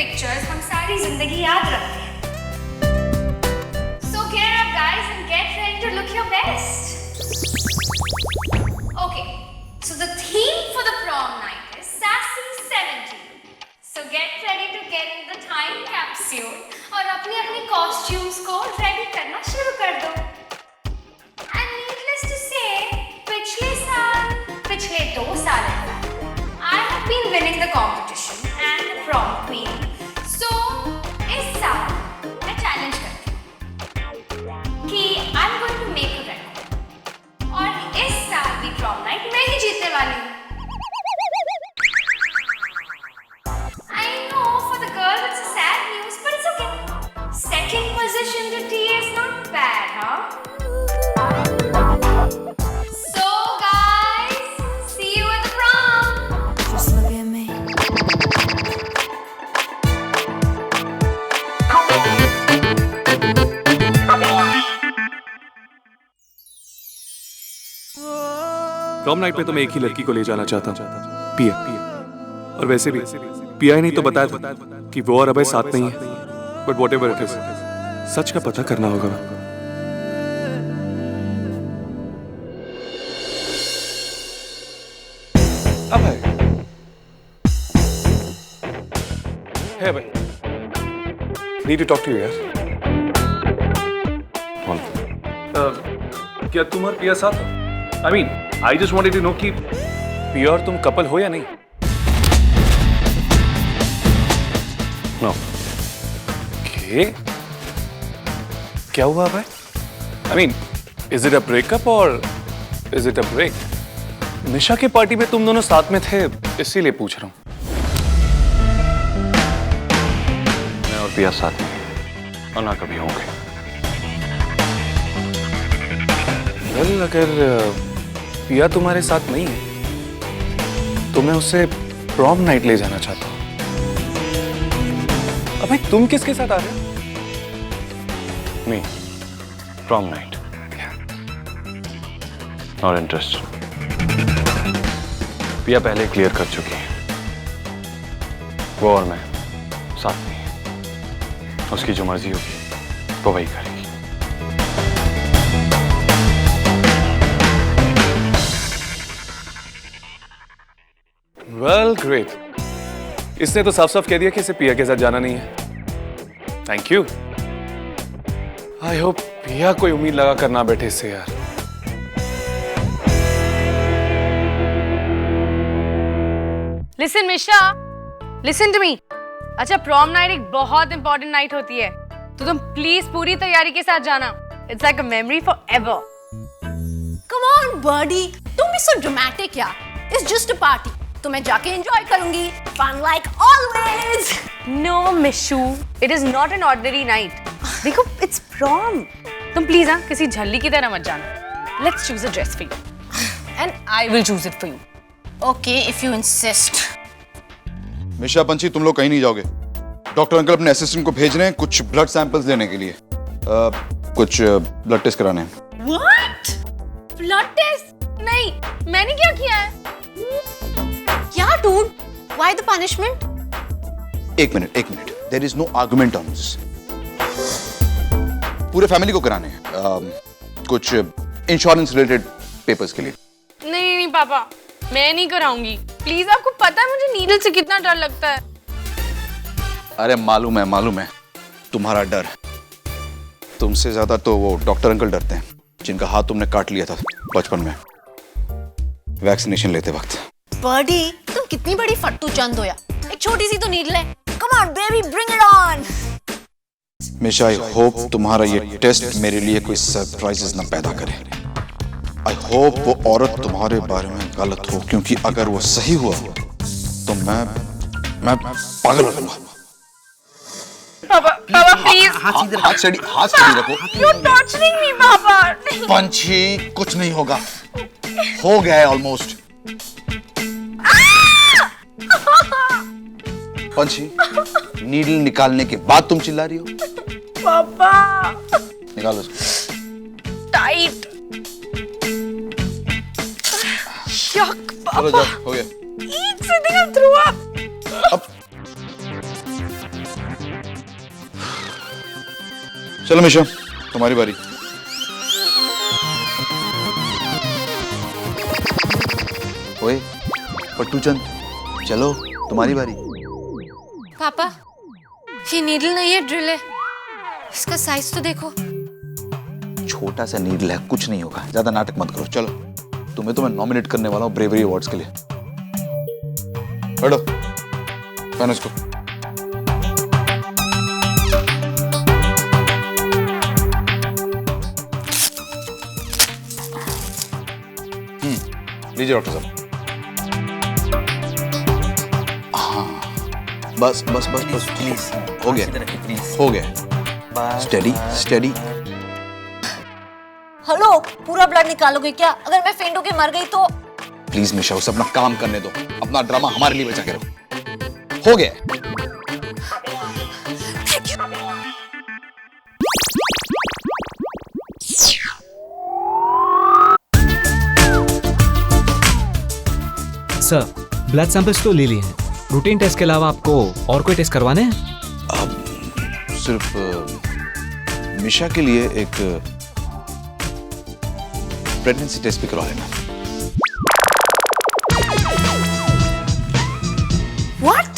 Pictures हम सारी जिंदगी याद रखते हैं। So gear up guys and get ready to look your best. Okay, so the theme for the prom night is Sassy 70. So get ready to get in the time capsule और अपनी costumes को ready करना शुरू कर दो। And needless to say, पिछले 2 साल I have been winning the competition and the prom queen. So इस साल मैं challenge करती हूँ कि I'm going to make a record और इस साल भी prom night मैं ही जीतने वाली हूँ। I know for the girls it's a sad news, but it's okay. Second position to tea is not bad, huh? So guys, see you at the prom. Just look at me. Prom night पे तो मैं एक ही लड़की को ले जाना चाहता हूँ, पिया। और वैसे भी पिया ही नहीं तो बताया था कि वो और अभय साथ नहीं है। बट व्हाटएवर इट इज, सच का पता करना होगा। Abhay, hey Abhay, need to talk to you यार। क्या तुम और पिया साथ हो? I mean, I just wanted to know कि पिया और तुम कपल हो या नहीं? No. Okay. क्या हुआ भाई? I mean, is it a breakup or is it a break? निशा के पार्टी में तुम दोनों साथ में थे, इसीलिए पूछ रहा हूँ। मैं और पिया साथ में और ना कभी होंगे। Well, अगर पिया तुम्हारे साथ नहीं है तो मैं उसे प्रॉम नाइट ले जाना चाहता हूँ। अब भाई तुम किसके साथ आ रहे हो? नहीं, प्रॉम नाइट। और इंटरेस्ट पिया पहले क्लियर कर चुकी है, वो और मैं साथ नहीं है। उसकी जो मर्जी होगी वो वही करेगी। Well, great. इसने तो साफ साफ कह दिया कि इसे पिया के साथ जाना नहीं है। Thank you. I hope पिया कोई उम्मीद लगा कर ना बैठे इससे यार। Listen, Misha, listen to me. अच्छा, प्रॉम नाइट एक बहुत इंपॉर्टेंट नाइट होती है, तो तुम प्लीज पूरी तैयारी के साथ जाना। It's like a memory forever. Come on, buddy. Don't be so dramatic, यार. It's just a party. तो मैं जाके enjoy करूंगी. Fun like always. No, Mishu, it is not an ordinary night. देखो, it's prom. तुम प्लीज हाँ किसी झल्ली की तरह मत जाना। Let's choose a dress for you, and I will choose it for you. Okay, if you insist. मिशा, पंछी, तुम लोग कहीं नहीं जाओगे। डॉक्टर अंकल अपने असिस्टेंट को भेज रहे हैं कुछ ब्लड सैंपल्स लेने के लिए। कुछ ब्लड टेस्ट कराने हैं। What? Blood test? नहीं, मैंने क्या किया है? Yeah, dude. Why the punishment? एक minute. There is no argument on this. पूरे फैमिली को कराने हैं कुछ इंश्योरेंस रिलेटेड पेपर्स के लिए। नहीं पापा, मैं नहीं कराऊंगी। प्लीज, आपको पता है मुझे नीडल से कितना डर लगता है। अरे मालूम है तुम्हारा डर। तुमसे ज्यादा तो वो डॉक्टर अंकल डरते हैं जिनका हाथ तुमने काट लिया था बचपन में वैक्सीनेशन लेते वक्त। Buddy, तुम कितनी बड़ी फट्टू चंद हो यार। एक छोटी सी तो नीडल है। Come on, baby, bring it on. Misha, I hope तुम्हारा ये टेस्ट मेरे लिए कोई सरप्राइजेस ना पैदा करे। आई होप वो औरत तुम्हारे बारे में गलत हो, क्योंकि अगर वो सही हुआ तो मैं पागल हो जाऊंगा। पापा प्लीज, हाथ सीधी रखो। You're torturing me, पापा। पंछी, कुछ नहीं होगा, हो गया है ऑलमोस्ट। पंछी, नीडल निकालने के बाद तुम चिल्ला रही हो? पापा निकालो उसको। टाइट। Yuck, चलो पापा। जाओ, हो गया। Eat something, I'll throw up. अब चलो मिशा, तुम्हारी बारी। ओए पट्टू चंद, चलो तुम्हारी बारी। पापा, ये नीडल नहीं है, ड्रिल है। इसका साइज तो देखो। छोटा सा नीडल है, कुछ नहीं होगा, ज्यादा नाटक मत करो। चलो तुम्हें तो मैं नॉमिनेट करने वाला हूँ ब्रेवरी अवार्ड्स के लिए। बैठो, पहनो इसको। लीजिए डॉक्टर साहब। हाँ, बस बस बस बस प्लीज, हो गया हो गया। Steady steady. हेलो, पूरा ब्लड निकालोगे क्या? अगर मैं फेंट होके मर गई तो? प्लीज मिशा, उसे अपना काम करने दो, अपना ड्रामा हमारे लिए बचा के रखो। हो गया। सर, ब्लड सैंपल्स तो ले लिए हैं। रूटीन टेस्ट के अलावा आपको और कोई टेस्ट करवाने हैं? सिर्फ मिशा के लिए एक प्रेगनेंसी टेस्ट भी करवा लेना। What?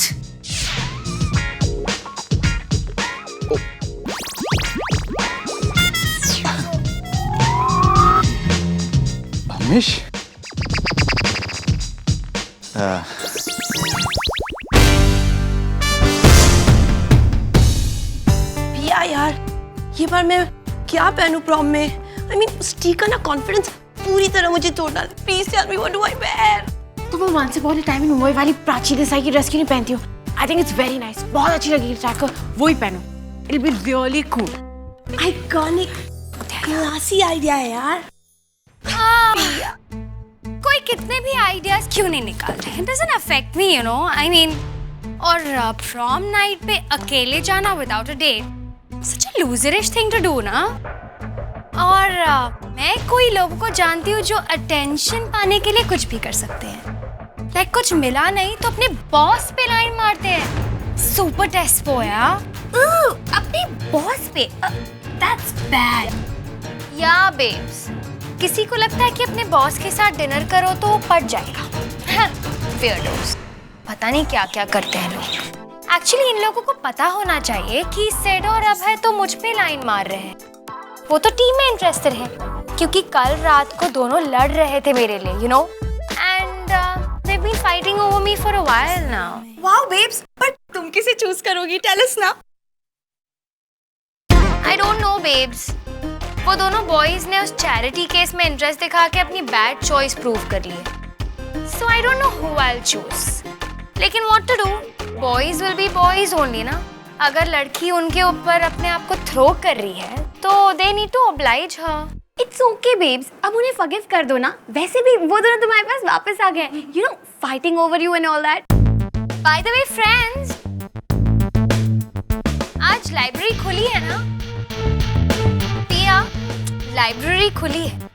हमेश, पिया यार, ये बार मैं क्या पहनूं प्रॉम में? I mean, स्टीक का ना कॉन्फिडेंस पूरी तरह मुझे तोड़ डाला। Please tell me what do I wear? तो वो once upon a time in Mumbai वाली प्राची देसाई की ड्रेस क्यों नहीं पहनती हो? I think it's very nice, बहुत अच्छी लगेगी ट्रैकर, वो ही पहनो। It will be really cool. Iconic, classy idea है यार। कोई कितने भी आइडियाज क्यों नहीं निकाल रहे? It doesn't affect me, you know. I mean, और प्रॉम नाइट पे अकेले जाना without a date, such a loserish thing to do, ना? और मैं कोई लोगों को जानती हूँ जो अटेंशन पाने के लिए कुछ भी कर सकते हैं। लाइक कुछ मिला नहीं तो अपने बॉस पे लाइन मारते हैं। सुपर टेस्पो यार, अपने बॉस पे, that's bad. या बेब्स, किसी को लगता है कि अपने बॉस के साथ डिनर करो तो वो पट जाएगा। Weirdos. पता नहीं क्या क्या करते हैं लोग। एक्चुअली इन लोगों को पता होना चाहिए कि सेड और अभय तो मुझ पे लाइन मार रहे हैं। वो तो टीम में इंटरेस्टेड है क्योंकि कल रात को दोनों लड़ रहे थे मेरे लिए, you know, and they've been fighting over me for a while now. Wow, babes, but तुम किसे चूज करोगी? Tell us ना। I don't know, babes. वो दोनों बॉयज ने उस चैरिटी केस में इंटरेस्ट दिखा के अपनी बैड चॉइस प्रूव कर ली है। So I don't know who I'll choose. लेकिन what to do? Boys will be boys only ना। अगर लड़की उनके ऊपर अपने आप को थ्रो कर रही है तो they need to oblige her. It's okay babes, अब उन्हें फॉरगिव कर दो ना। वैसे भी वो दोनों तुम्हारे पास वापस आ गए, you know, fighting over you and all that. By the way, friends, आज लाइब्रेरी खुली है ना? पिया, लाइब्रेरी खुली है।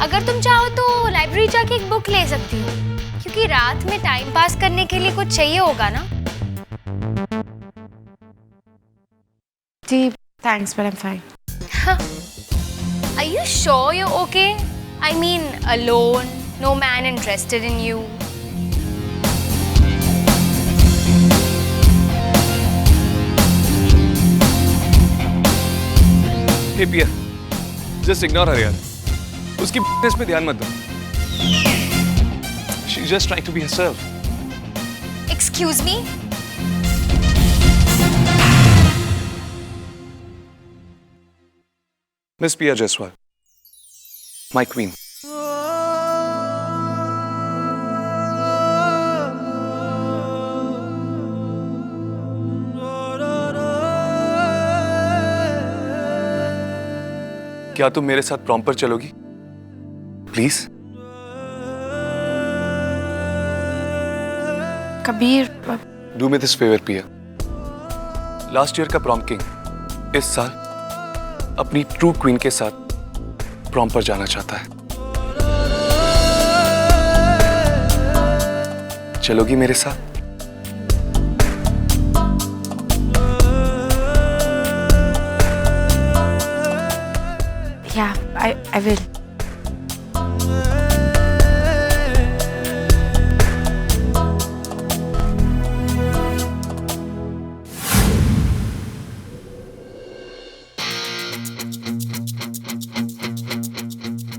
अगर तुम चाहो तो लाइब्रेरी जाके एक बुक ले सकती हो, क्योंकि रात में टाइम पास करने के लिए कुछ चाहिए होगा ना? जी, thanks but I am fine. Are you sure you're okay? I mean, alone, no man interested in you. हे पिया, जस्ट इग्नोर हर यार। उसकी बिजनेस पे ध्यान मत दो। She's just trying to be herself. Excuse me? Miss Pia Jaiswal, my queen. क्या तुम मेरे साथ प्रॉम पर चलोगी? Please. Kabir, do me this favour Piya. Last year का प्रॉम किंग इस साल अपनी ट्रू क्वीन के साथ प्रॉम पर जाना चाहता है। चलोगी मेरे साथ? I will.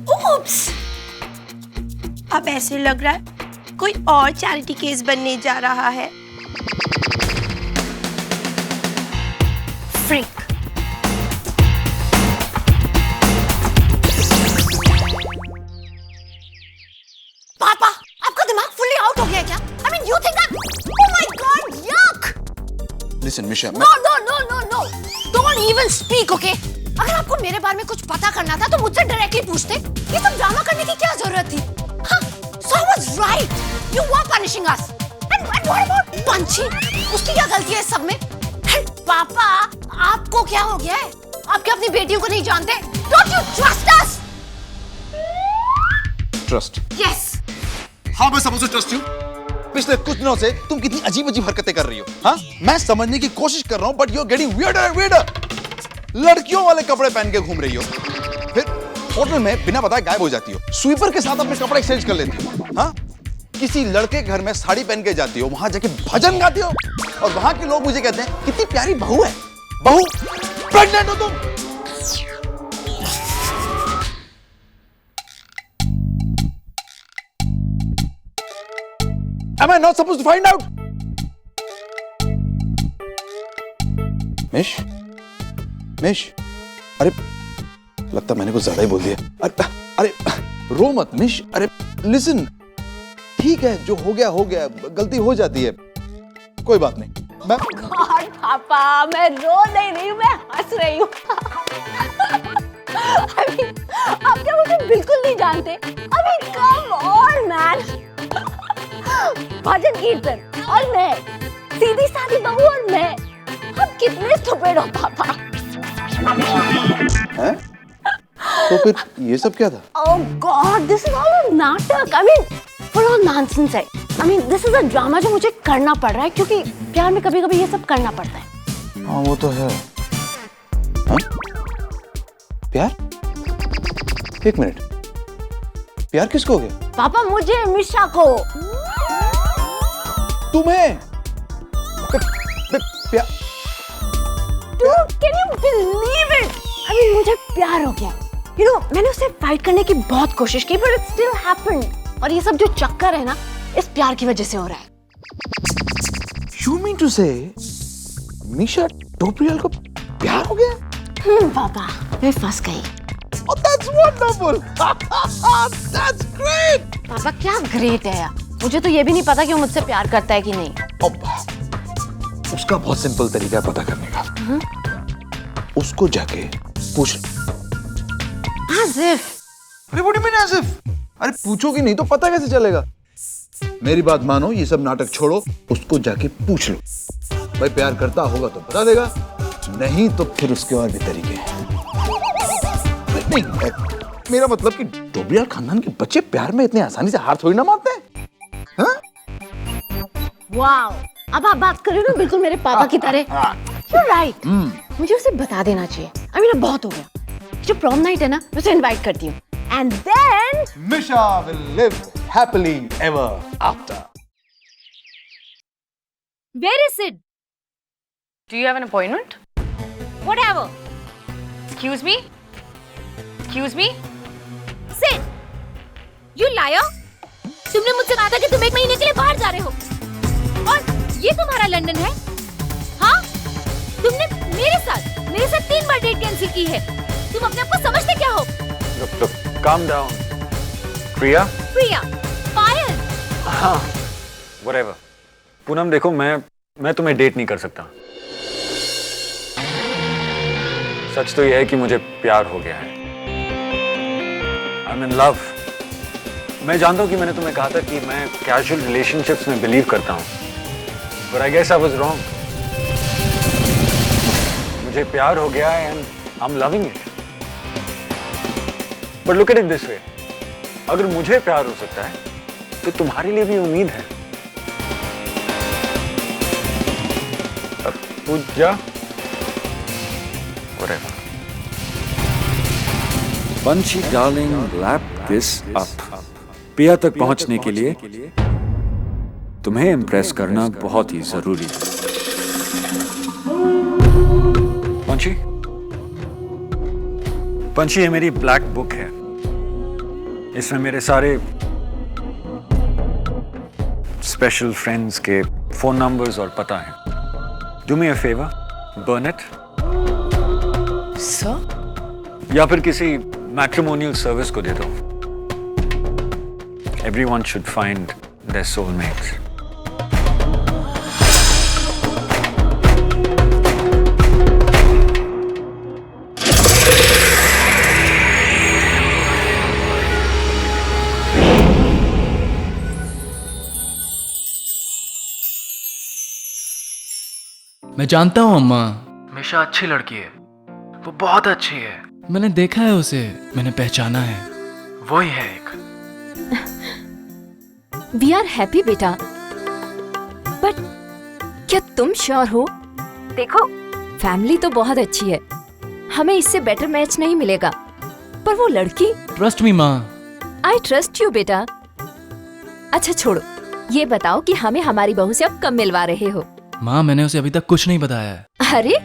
Oops! अब ऐसे लग रहा है कोई और चैरिटी केस बनने जा रहा है। Freak. पापा, आपका दिमाग फुल्ली आउट हो गया क्या? I mean, you think I'm... Oh my God, yuck! Listen Misha, No, no, no, no, no. Don't even speak, okay? अगर आपको मेरे बारे में कुछ पता करना था तो मुझसे डायरेक्टली पूछते। ये सब ड्रामा करने की क्या जरूरत थी? हाँ, so I was right. You were punishing us. And what about punching? उसकी क्या गलती है इस सब में? And पापा, आपको क्या हो गया है? आप क्या अपनी बेटियों को नहीं जानते? Don't you trust us? Trust. Yes. हाँ, मैं समझ ट्रस्ट यू। पिछले कुछ दिनों से तुम कितनी अजीब अजीब हरकतें कर रही हो। हाँ, मैं समझने की कोशिश कर रहा हूँ, but you are getting weirder and weirder. लड़कियों वाले कपड़े पहन के घूम रही हो, फिर होटल में बिना बताए गायब हो जाती हो, स्वीपर के साथ अपने कपड़े एक्सचेंज कर लेती हो। हाँ, किसी लड़के के घर में साड़ी पहन के जाती हो, वहां जाके भजन गाती हो, और वहां के लोग मुझे कहते हैं कितनी प्यारी बहू है। बहू, प्रेग्नेंट हो तुम। Am I not supposed to find out? मिश, मिश, अरे लगता मैंने कुछ ज्यादा ही बोल दिया। अरे रो मत मिश, अरे लिसन, ठीक है, जो हो गया, गलती हो जाती है, कोई बात नहीं। मैं God, पापा, मैं रो नहीं रही हूँ, मैं हंस रही हूँ। I mean, आप क्या मुझे बिल्कुल नहीं जानते? I mean, come on, man. भजन कीर्तन और मैं, सीधी सादी बहू और मैं, हम कितने स्टूपिड हो पापा। हैं? तो फिर ये सब क्या था? Oh God, this is all a नाटक। I mean, full on nonsense है। I mean, this is a drama जो मुझे करना पड़ रहा है क्योंकि प्यार में कभी-कभी ये सब करना पड़ता है। हाँ, वो तो है। हाँ? प्यार? एक मिनट, प्यार किसको हो गया? पापा, मुझे मिशा को। तुम्हें? प्यार? Dude, can you believe it? I mean, मुझे प्यार हो गया। You know, मैंने उससे फाइट करने की बहुत कोशिश की, but it still happened। और ये सब जो चक्कर है ना, इस प्यार की वजह से हो रहा है। You mean to say, मिशा टोपरियल को प्यार हो गया? पापा, मैं फंस गई। Oh, that's wonderful! That's great! पापा, क्या ग्रेट है यार। मुझे तो ये भी नहीं पता कि वो मुझसे प्यार करता है कि नहीं। उसका बहुत सिंपल तरीका है पता करने का। उसको जाके पूछ। As if। अरे what do you mean as if? अरे पूछोगी नहीं तो पता कैसे चलेगा? मेरी बात मानो, ये सब नाटक छोड़ो, उसको जाके पूछ लो। भाई प्यार करता होगा तो बता देगा, नहीं तो फिर उसके और भी तरीके हैं। नहीं, मेरा मतलब कि टोपरियल खानदान के बच्चे प्यार में इतने आसानी से हार थोड़ी ना मानते हैं। हाँ? वाओ, अब आप बात कर रहे हो ना बिल्कुल मेरे पापा की तरह। You're right। मुझे उसे बता देना चाहिए। I mean, अब बहुत हो गया। जो प्रॉम नाइट है ना, मैं उसे इनवाइट करती हूँ। And then Misha will live happily ever after. Where is Sid? Do you have an appointment? whatever। Excuse me? Excuse me? Sid, you liar। तुमने मुझसे कहा था कि तुम 1 महीने के लिए बाहर जा रहे हो, और ये तुम्हारा लंदन है। हाँ, तुमने मेरे साथ 3 बार डेट कैंसिल की है। तुम अपने आप को समझते क्या हो? Look, calm down. प्रिया? प्रिया, पायल। हाँ, whatever. पूनम देखो, मैं तुम्हें डेट नहीं कर सकता। सच तो यह है कि मुझे प्यार हो गया है। I'm in love. मैं जानता हूँ कि मैंने तुम्हें कहा था कि मैं कैजुअल रिलेशनशिप्स में बिलीव करता हूँ, but I guess I was wrong. मुझे प्यार हो गया है and I'm loving it. But look at it this way. अगर मुझे प्यार हो सकता है, तो तुम्हारे लिए भी उम्मीद है। अब पूजा, whatever. Banshi darling, lap this up. पिया तक पहुंचने के लिए तुम्हें इम्प्रेस करना बहुत ही जरूरी है। पंछी, पंछी, ये मेरी ब्लैक बुक है। इसमें मेरे सारे स्पेशल फ्रेंड्स के फोन नंबर्स और पता है। Do me a favour, burn it. Sir? या फिर किसी मैट्रिमोनियल सर्विस को दे दो। Everyone should find their soulmates. मैं जानता हूँ अम्मा, मिशा अच्छी लड़की है, वो बहुत अच्छी है। मैंने देखा है उसे, मैंने पहचाना है। वही है एक। वी आर हैप्पी बेटा, बट क्या तुम श्योर हो? देखो, फैमिली तो बहुत अच्छी है, हमें इससे बेटर मैच नहीं मिलेगा, पर वो लड़की। ट्रस्ट मी माँ। आई ट्रस्ट यू बेटा। अच्छा छोड़ो, ये बताओ कि हमें हमारी बहू से अब कब मिलवा रहे हो? माँ, मैंने उसे अभी तक कुछ नहीं बताया है। अरे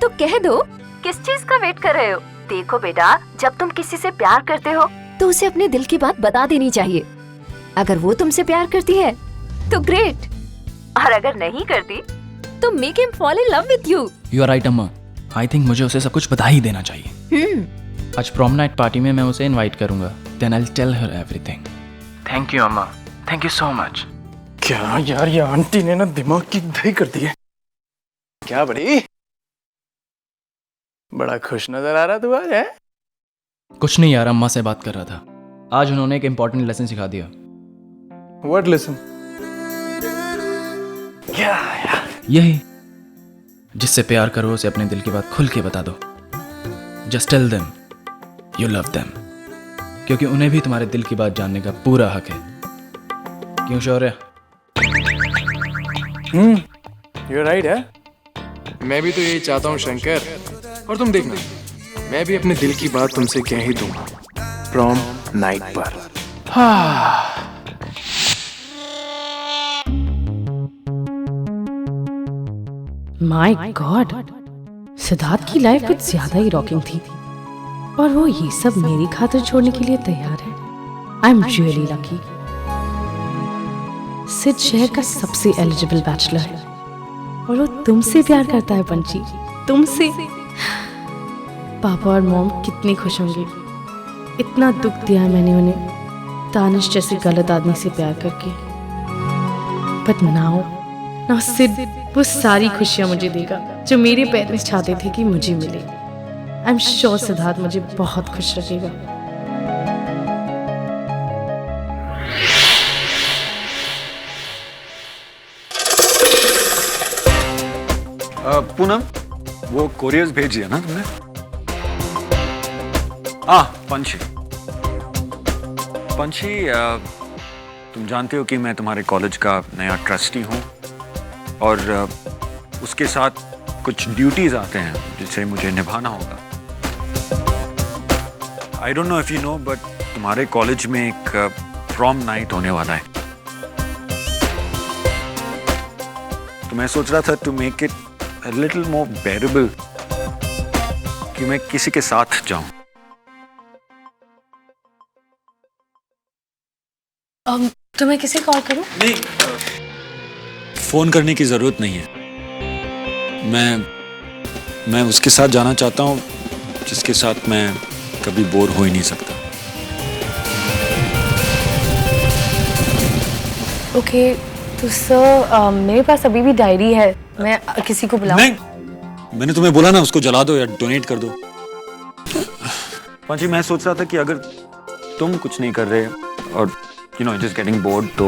तो कह दो, किस चीज का वेट कर रहे हो? देखो बेटा, जब तुम किसी से प्यार करते हो तो उसे अपने दिल की बात बता देनी चाहिए। अगर वो तुमसे प्यार करती है तो ग्रेट, और अगर नहीं करती तो make him fall in love with you. You are right अम्मा, आई थिंक मुझे उसे सब कुछ बता ही देना चाहिए। आज प्रॉम नाइट पार्टी में मैं उसे इनवाइट करूंगा, then I will tell her everything. Thank you अम्मा, थैंक यू सो मच। क्या यार, ये आंटी ने ना दिमाग की दही कर दी है। क्या बड़ी, बड़ा खुश नजर आ रहा तू आज है? कुछ नहीं यार, अम्मा से बात कर रहा था। आज उन्होंने एक इम्पोर्टेंट लेसन सिखा दिया। What lesson? क्या यार? यही, जिससे प्यार करो उसे अपने दिल की बात खुल के बता दो। Just tell them you love them, क्योंकि उन्हें भी तुम्हारे दिल की बात जानने का पूरा हक है। क्यों शौर्य? यू राइट है। मैं भी तो यही चाहता हूँ शंकर, और तुम देखना, मैं भी अपने दिल की बात तुमसे कह ही दूंगा प्रॉम नाइट पर। माय गॉड, सिद्धार्थ की लाइफ कुछ ज्यादा ही रॉकिंग थी, और वो ये सब मेरी खातिर छोड़ने के लिए तैयार है। I am really lucky. सिद्ध शहर का सबसे एलिजिबल बैचलर है, और वो तुमसे प्यार करता है पंची, तुमसे। पापा और मॉम कितने खुश होंगे। इतना दुख दिया है मैंने उन्हें, तानिश जैसे गलत आदमी से प्यार करके। बट नाउ सिद्ध वो सारी खुशियां मुझे देगा जो मेरे पेरेंट्स चाहते थे कि मुझे मिले। आई एम श्योर सिद्धार्थ मुझे बहुत खुश रखेगा। पूनम, वो कोरियर्स भेजी है ना तुमने? पंछी, पंछी, तुम जानते हो कि मैं तुम्हारे कॉलेज का नया ट्रस्टी हूँ, और उसके साथ कुछ ड्यूटीज आते हैं जिसे मुझे निभाना होगा। I don't know if you know, but तुम्हारे कॉलेज में एक प्रॉम नाइट होने वाला है। तो मैं सोच रहा था to make it a little more bearable कि मैं किसी के साथ जाऊं। तो मैं किसे कॉल करूं? नहीं, फोन करने की जरूरत नहीं है। मैं उसके साथ जाना चाहता हूं जिसके साथ मैं कभी बोर हो ही नहीं सकता। ओके, तो सर मेरे पास अभी भी डायरी है, मैं किसी को बुलाऊं? नहीं, मैंने तुम्हें बोला ना उसको जला दो या डोनेट कर दो। पंची, मैं सोच रहा था कि अगर तुम कुछ नहीं कर रहे और you know just getting bored, तो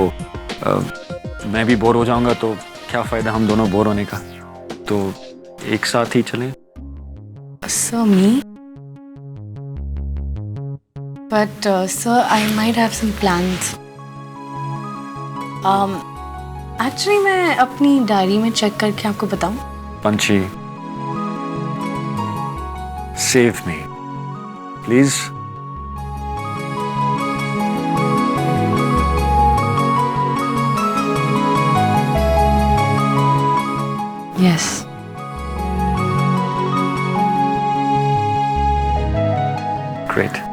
मैं भी बोर हो जाऊंगा, तो क्या फायदा हम दोनों बोर होने का। तो एक साथ ही चलें। Sir me, but sir I might have some plans. Actually मैं अपनी डायरी में चेक करके आपको बताऊं? Panchhi, save me please. Yes. Great.